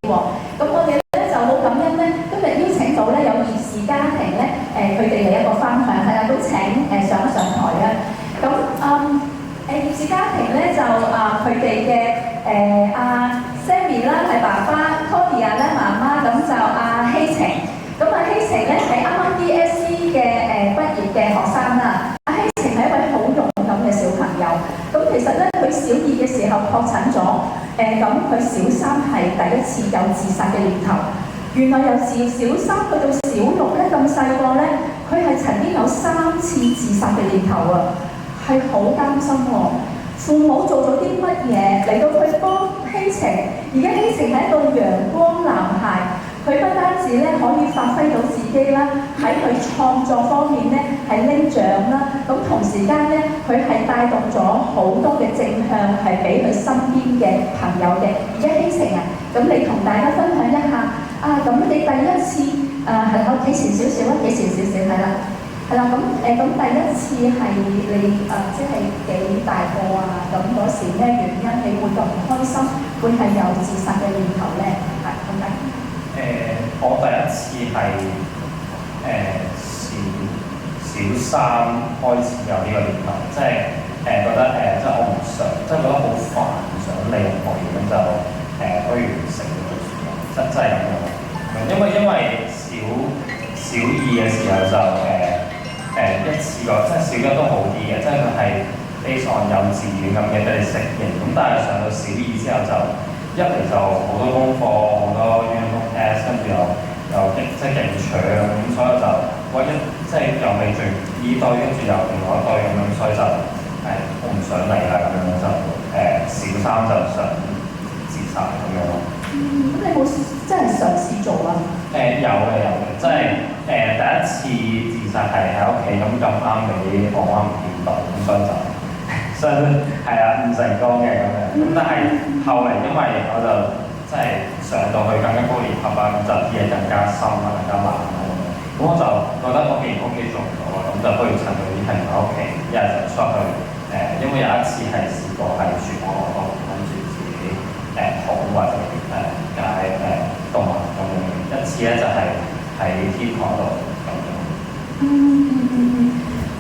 咁我哋咧就好感恩咧，今日邀請到咧有兒事家庭咧，佢哋嚟一個分享係啦，咁請上一上台啊。咁兒事家庭咧就佢哋嘅阿 Sammy 啦係爸爸 ，Claudia 咧媽媽，咁就希晴。咁希晴咧係啱啱 DSE 嘅畢業嘅學生啦。希晴係一位好勇敢嘅小朋友。咁其實咧佢小2嘅時候確診咗，咁佢小3係第一次有自殺嘅念頭。原來由小3去到小6咧咁細個咧，佢係曾經有3次自殺嘅念頭啊，係好擔心喎。父母做咗啲乜嘢嚟到去幫希晴？而家希晴係一個陽光男孩，佢不單止咧可以發揮到自己啦，喺佢創作方面咧係拎獎啦，咁同時間咧佢係帶動咗好多嘅正向，係俾佢身邊嘅朋友嘅。而家希晴啊，咁你同大家分享一下咁你第一次係我企前少少啊，企前少少係啦。係啦，咁第一次係你即係幾大個啊？咁嗰時咩原因你會咁唔開心，會係有自殺嘅念頭咧？係咁解。我第一次係小3開始有呢個念頭，即係覺得即係我唔想，即係覺得好煩，唔想理任何嘢，咁就不如食咗佢算啦，真係咁樣。因為小2嘅時候就一次過，即係小1都好啲嘅，即係佢係 base on 幼稚園咁嘅俾你適應。咁但係上到小2之後就一嚟就好多功課，好多 unit test， 跟住又即係勁搶，咁所以就即係又未盡呢堆，跟住又另外一堆咁樣，所以就我唔想嚟啦咁樣就小3就想自殺咁樣咯。咁你冇真係嘗試做啊？有嘅，即係第一次自殺係喺屋企，咁啱俾我媽唔見到，咁所以係啊，唔成功嘅咁樣。咁但係後嚟因為我就即係上到去更加高年級啦，咁就啲嘢更加深啦，更加難啦咁樣。咁我就覺得我既然屋企做唔到啦，咁就不如趁佢啲朋友喺屋企，一係就出去因為有一次係試過係住我嗰度，跟住自己抱或者解動物咁樣。一次咧就係喺天台度咁樣。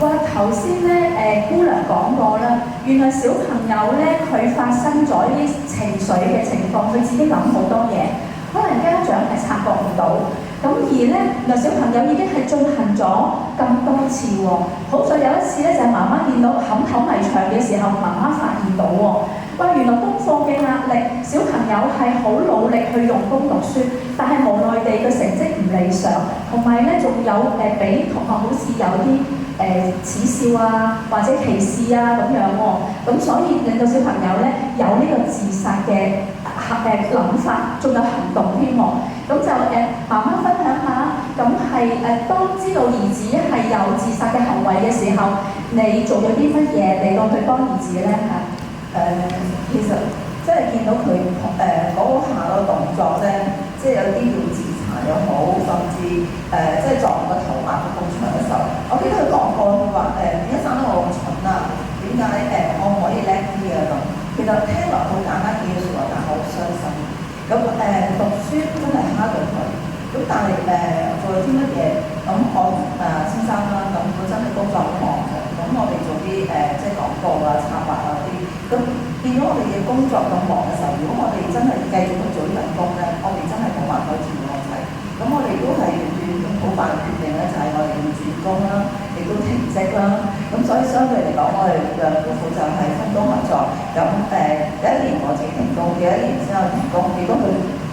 哇！頭先咧姑娘講過啦，原來小朋友咧佢發生咗啲情緒嘅情況，佢自己諗好多嘢，可能家長係察覺唔到。咁而咧，原來小朋友已經係進行咗咁多次喎。好在有一次咧，就係媽媽見到冚頭埋牆嘅時候，媽媽發現到喎。哇！原來功課嘅壓力，小朋友係好努力去用功讀書，但係無奈地個成績唔理想，同埋咧仲有俾同學好似有啲恥笑啊，或者歧視啊咁樣喎。咁所以令到小朋友咧有呢個自殺嘅諗法，仲有行動添喎。咁就媽媽分享下，咁係當知道兒子係有自殺嘅行為嘅時候，你做咗啲乜嘢嚟到去幫兒子咧嚇？其實即係見到佢嗰下個動作咧，即係有啲要自殘又好，甚至即係撞個頭壓到咁長嘅時候，我記得佢講過，佢話點解生得我咁蠢啊？點解我唔可以叻啲啊？咁其實聽落好簡單幾句説話，但係好傷心。咁讀書真係蝦到佢，咁但係做咗啲乜嘢？咁我先生啦，咁本身係工作好忙嘅，咁我哋做啲即係廣告啊、策劃啊啲。咁見到我哋嘅工作咁忙嘅時候，如果我哋真係繼續去做呢份工咧，我哋真係冇辦法轉過嚟。咁我哋都係好快嘅決定咧，就係我哋要轉工啦，亦都停職啦。咁所以相對嚟講，我哋兩夫婦就係分工合作。咁第一年我自己停工，第一年之後停工，亦都去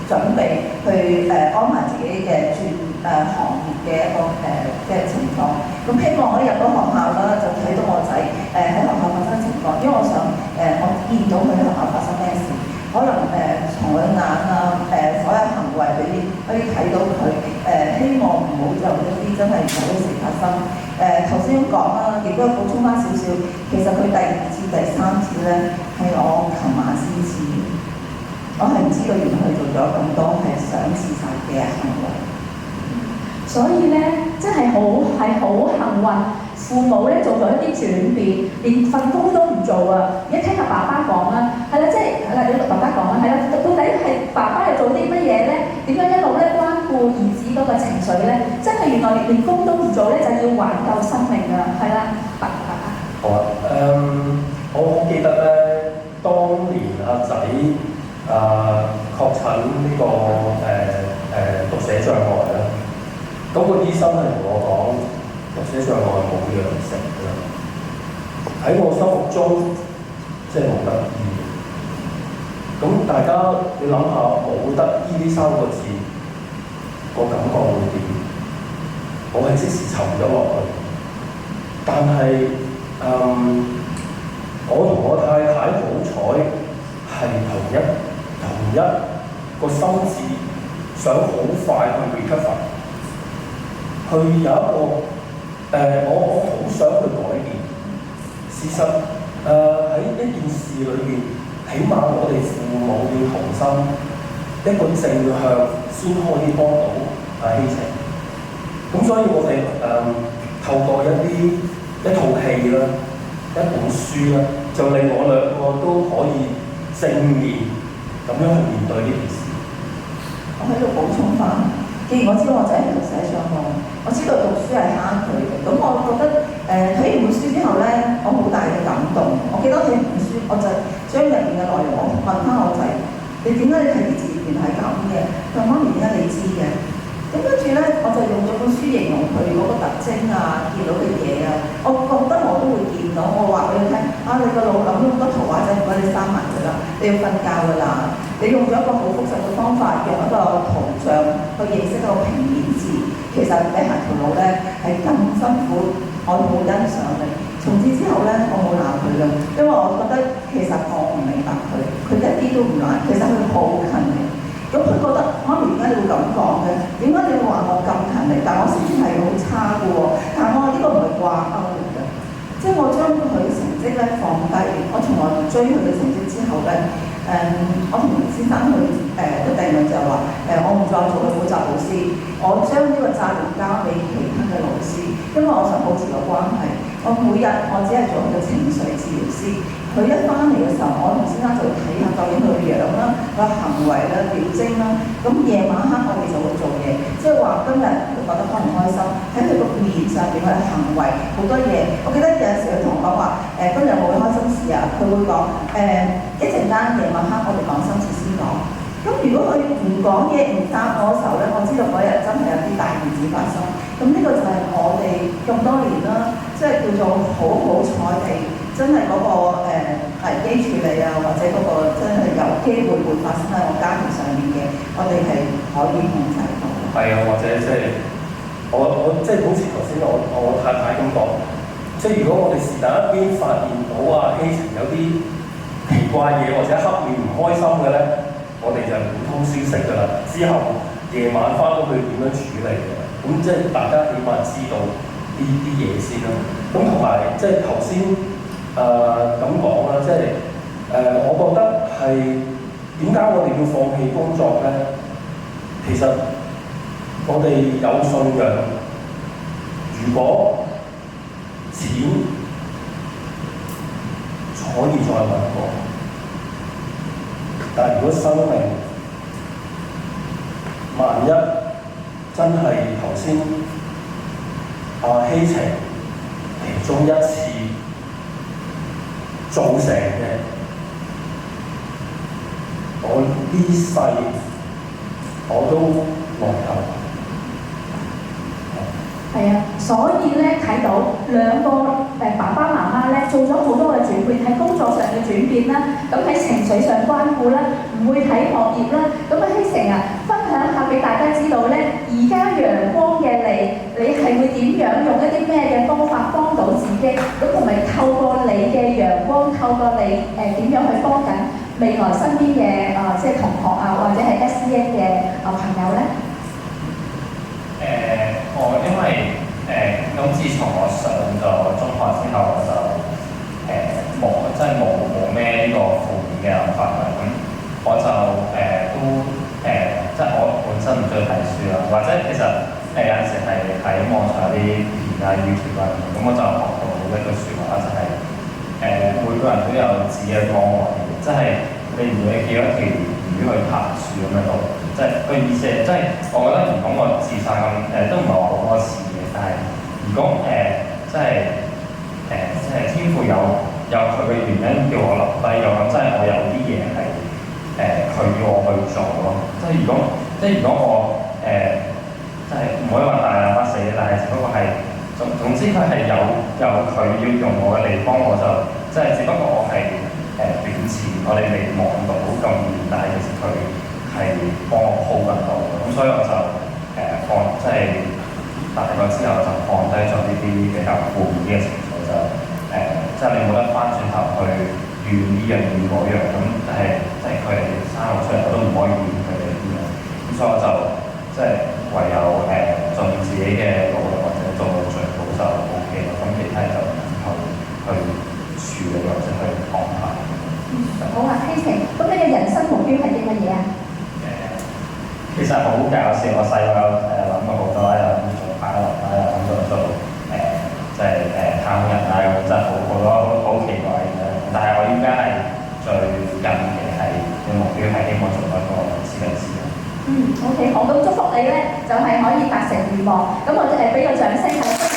準備去安排自己嘅轉行業嘅一個嘅情況。咁希望我入到學校啦，就睇到我仔喺學校發生情況，因為我想我見到佢喺學校發生咩事，可能從佢眼啊所有行為裏面可以睇到佢希望唔好有一啲真係唔好嘅事發生。頭先講啦，亦都補充翻少少，其實佢第2次、第3次咧係我琴晚先知，我係唔知道原來佢做咗咁多係想自殺嘅行為。所以咧，真係好幸運，父母咧做咗一啲轉變，連份工都唔做啊！而家聽下爸爸講啦，係啦，即係係啦，你爸爸講啦，係啦，到底係爸爸又做啲乜嘢咧？點樣一路咧關顧兒子嗰個情緒咧？真係原來連工都唔做咧，就要挽救生命啊！係啦，爸爸。好啊，我記得咧，當年阿仔確診呢個讀寫障礙啦，咁個醫生係同我講，讀寫障礙冇藥食㗎，喺我心目中即係冇得醫。咁大家你諗下，冇得醫呢三個字，個感覺會點？我係即時沉咗落去，但係我同我太太好彩係同一個心智，想好快去 recover，去有一個我好想去改變。事實喺一件事裏邊，起碼我哋父母要同心，一個正向先可以幫到阿希晴。咁所以我哋透過一套戲啦，一本書啦，就令我兩個都可以正面咁樣去面對呢件事。我喺度補充翻，既然我知道我仔係讀寫障礙，我知道讀書係蝦佢嘅，咁我覺得睇完本書之後咧，我好大嘅感動。我記得睇完本書，我就將入面嘅內容我問翻我仔：你點解你睇啲字原來係咁嘅？佢話媽咪點解你知嘅？咁跟住咧，我就用咗本書形容佢嗰個特徵啊，見到嘅嘢啊，我覺得我都會見到。我話俾佢聽：啊，你個腦諗咗好多圖畫仔，唔該你閂埋佢啦，你要瞓覺㗎啦。你用咗一個好複雜嘅方法，用一個圖像去認識一個平面字，其實你行條路咧係咁辛苦，我好欣賞你。從此之後咧，我冇鬧佢㗎，因為我覺得其實我唔明白佢，佢一啲都唔懶，其實佢好勤力。咁佢覺得媽咪點解你會咁講嘅？點解你會話我咁勤力？但我成績係好差嘅喎。但我話呢個唔係掛鈎嚟嘅，即係我將佢嘅成績咧放低，我從來唔追佢嘅成績之後咧，我同先生去個定論就係話我唔再做佢補習老師，我將呢個責任交俾其他嘅老師，因為我想保持個關係。我每日我只係做佢嘅情緒治療師。佢一翻嚟嘅時候，我同先生就會睇下究竟佢嘅樣啦、佢行為啦、表徵啦。咁夜晚黑我哋就會做嘢，即係話今日佢覺得開唔開心，喺佢個面上邊佢嘅行為好多嘢。我記得有陣時佢同我講話今日冇開心事啊，佢會講一陣間夜晚黑我哋講心事先講。咁如果佢唔講嘢唔答我嘅時候咧，我知道嗰日真係有啲大件事發生。咁呢個就係我哋咁多年啦，即係叫做好彩地。真係嗰個危機處理啊，或者嗰個真係有機會發生喺我家庭上面嘅，我哋係可以控制到。係啊，或者即係我即係好似頭先我太太咁講，即係如果我哋是但一邊發現到啊希晴有啲奇怪嘢或者黑面唔開心嘅咧，我哋就互通消息㗎啦。之後夜晚翻到去點樣處理嘅，咁即係大家起碼知道呢啲嘢先啦。咁同埋即係頭先。咁講啦，即係我覺得係點解我哋要放棄工作咧？其實我哋有信仰，如果錢可以再揾過，但係如果生命萬一真係頭先希晴其中一次造成嘅，我呢世我都望頭。係啊，所以咧睇到兩個爸爸媽媽咧做咗好多嘅轉變，喺工作上嘅轉變啦，咁喺情緒上關顧啦，唔會睇學業啦，咁希晴啊，分享下俾大家知道咧，而家陽光嘅你係會點樣用一啲咩嘅方法幫到自己？咁同埋透過你嘅陽光，透過你點樣去幫緊未來身邊嘅即係同學啊，或者係 SEN 嘅朋友咧？我因為咁自從我上咗中學之後，我就即係冇咩呢個負面嘅諗法啦。咁我就都即係我本身唔中意睇書啦，或者其實有陣時係喺網上有啲片啊 YouTube 啊咁我就學到一句説話啦，就係、每個人都有自己嘅崗位，即係你唔會叫一條魚去爬樹咁樣咯。即係個意思係，即係我覺得如果我自殺咁都唔係話好多次嘅，但係如果即係天父有佢嘅原因叫我留低咗，咁即係我有啲嘢係佢要我去做咯。即係如果我即係唔可以話大難不死，但係只不過係總之佢係有佢要用我嘅地方，我就即係只不過我係短視，我哋未望到咁遠，但係其實佢係幫我 hold 緊到，咁所以我就放即係大個之後就放低咗呢啲比較負面嘅情緒，就即係你冇得翻轉頭去怨呢樣怨嗰樣，咁但係即係佢哋生我出嚟，我都唔可以怨佢哋咁樣，咁所以我就即係唯有盡自己嘅努力或者做到最好就 OK 咯，咁其他就去處理或者去安排。好啊，希晴，咁你嘅人生目標係啲乜嘢啊？其實好搞笑，我細個諗過好多，又諗做派樂啦，又諗做即係探人啊，咁真係好多好奇怪嘅。但係我依家係最近嘅嘅目標係希望做一個攝影師。OK，好，咁祝福你咧，就係可以達成願望。咁我哋俾個掌聲係。